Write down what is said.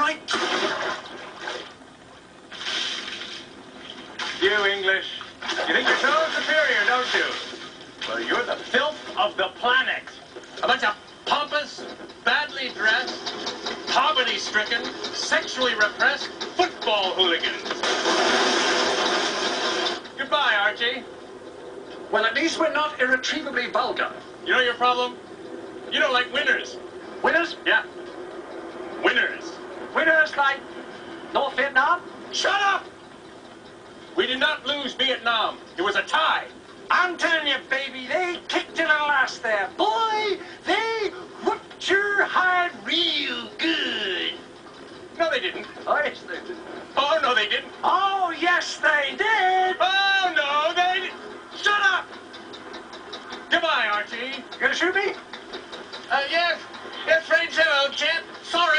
my... You English, you think you're so superior, don't you? Well, you're the filth of the planet. A bunch of pompous, badly dressed, poverty-stricken, sexually repressed football hooligans. Goodbye, Archie. Well, at least we're not irretrievably vulgar. You know your problem? You don't like winners. Winners? Yeah. Winners. Winners like North Vietnam? Shut up! We did not lose Vietnam. It was a tie. I'm telling you, baby, they kicked in our ass there. Boy, they whooped your hide real good. No, they didn't. Oh, yes, they did. Oh, no, they didn't. Oh, yes, they did. Oh, no, they didn't. Shut up. Goodbye, Archie. You gonna shoot me? Yes. Yes, Freddy, old chap. Sorry.